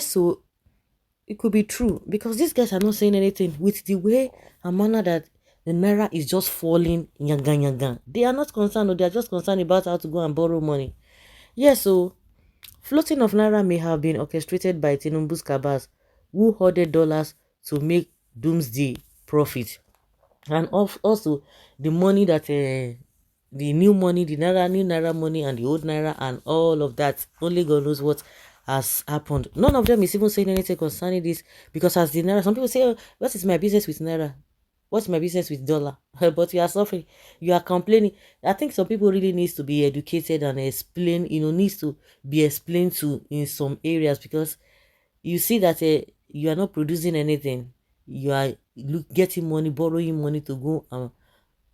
so it could be true because these guys are not saying anything with the way and manner that the naira is just falling yaga yaga. They are not concerned, or they are just concerned about how to go and borrow money. Yes, so floating of naira may have been orchestrated by Tinubu'S cabals who hoarded dollars to make doomsday profit, and also the money that the new money, the new naira money, and the old naira, and all of that. Only God knows what has happened. None of them is even saying anything concerning this because as the naira, some people say, oh, what is my business with naira? What's my business with dollar? But you are suffering, you are complaining. I think some people really needs to be educated and explain, needs to be explained to in some areas, because you see that you are not producing anything. You are getting money, borrowing money to go and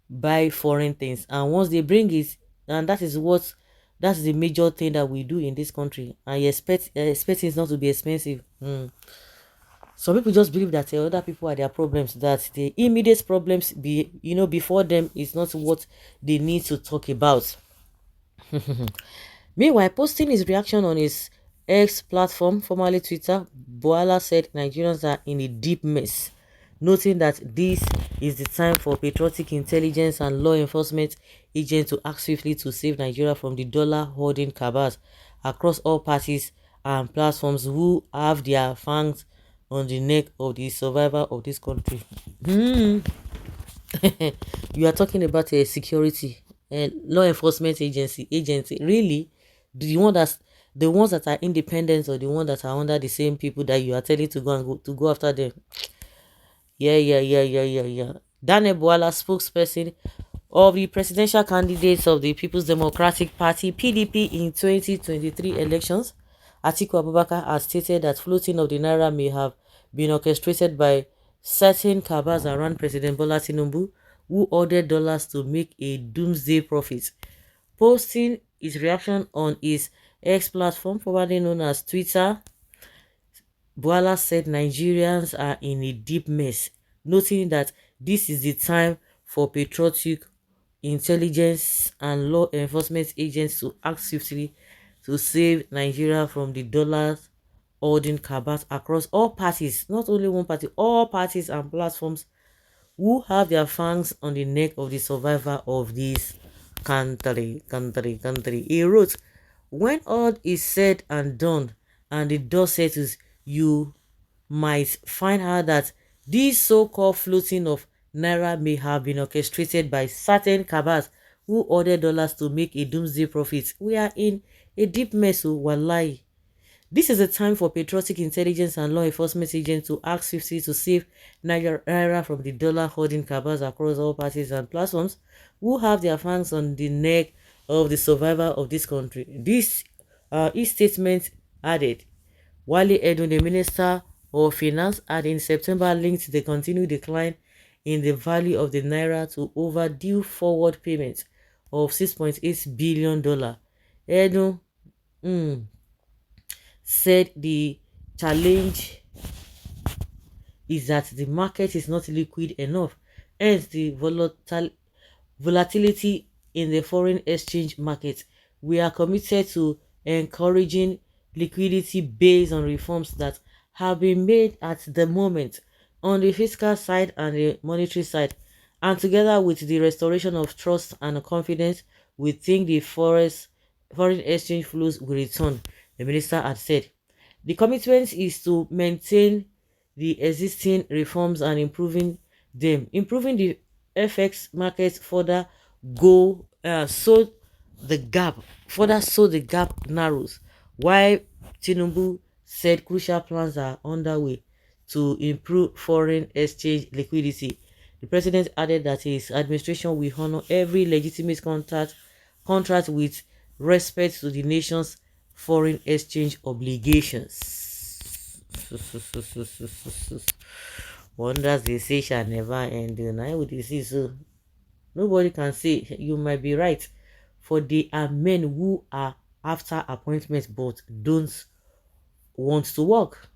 buy foreign things, and once they bring it, and that's the major thing that we do in this country, and you expect things not to be expensive. Some people just believe that other people are their problems, that the immediate problems before them is not what they need to talk about. Meanwhile, posting his reaction on his X platform, formerly Twitter, Boala said Nigerians are in a deep mess, noting that this is the time for patriotic intelligence and law enforcement agents to act swiftly to save Nigeria from the dollar hoarding cabals across all parties and platforms who have their fangs on the neck of the survivor of this country. You are talking about a security and law enforcement agency, really? The ones that are independent, or the ones that are under the same people that you are telling to go after them? Yeah. Daniel Bwala, spokesperson of the presidential candidates of the People's Democratic Party (PDP) in 2023 elections, Atiku Abubakar, has stated that floating of the naira may have been orchestrated by certain cabals around President Bola Tinubu, who ordered dollars to make a doomsday profit. Posting his reaction on his X platform, formerly known as Twitter, Boala said Nigerians are in a deep mess, noting that this is the time for patriotic intelligence and law enforcement agents to act swiftly to save Nigeria from the dollars hoarding cabals across all parties, not only one party, all parties and platforms who have their fangs on the neck of the survivor of this country. He wrote, when all is said and done and the dust settles, you might find out that this so-called floating of naira may have been orchestrated by certain cabals who ordered dollars to make a doomsday profit. We are in a deep mess, wallahi. This is a time for patriotic intelligence and law enforcement agents to act swiftly to save Naira from the dollar hoarding cabals across all parties and platforms who have their fangs on the neck of the survivor of this country. This his statement added. Wale Edun, the Minister of Finance, had in September linked the continued decline in the value of the naira to overdue forward payments of $6.8 billion. Edun said the challenge is that the market is not liquid enough, hence the volatility in the foreign exchange market. We are committed to encouraging liquidity based on reforms that have been made at the moment on the fiscal side and the monetary side, and together with the restoration of trust and confidence, we think the foreign exchange flows will return, the minister had said. The commitment is to maintain the existing reforms and improving the FX market go so the gap narrows. While Tinubu said crucial plans are underway to improve foreign exchange liquidity, the president added that his administration will honor every legitimate contract with respect to the nation's foreign exchange obligations. Wonders they say shall never end. Now would you see so? Nobody can say you might be right, for they are men who are after appointments but don't want to work.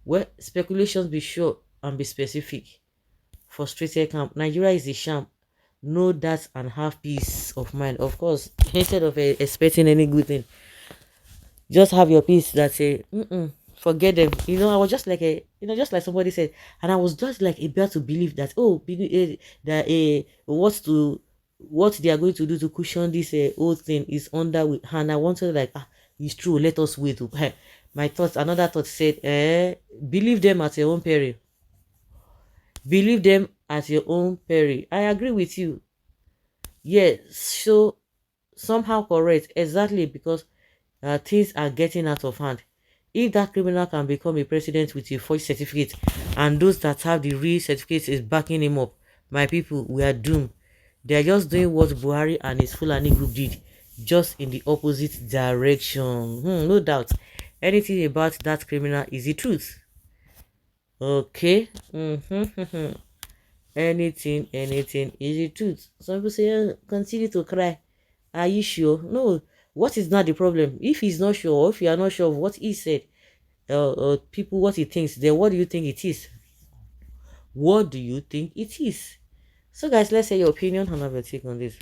Well, speculations be short and be specific. Frustrated camp. Nigeria is a sham. Know that and have peace of mind. Of course, instead of expecting any good thing, just have your peace that say, forget them. I was just like just like somebody said, and I was just like about to believe that, that what they are going to do to cushion this whole thing is under with, and I wanted like, it's true. Let us wait. My thoughts, another thought said, believe them at your own peril. Believe them at your own peril. I agree with you. Yes, so somehow correct, exactly, because things are getting out of hand. If that criminal can become a president with a forged certificate, and those that have the real certificate is backing him up, my people, we are doomed. They are just doing what Buhari and his Fulani group did, just in the opposite direction. No doubt. Anything about that criminal is the truth. Okay. Anything is the truth. Some people say, continue to cry. Are you sure? No. What is not the problem? If he's not sure, or if you are not sure of what he said, people what he thinks, then what do you think it is? What do you think it is? So guys, let's say your opinion and have a take on this.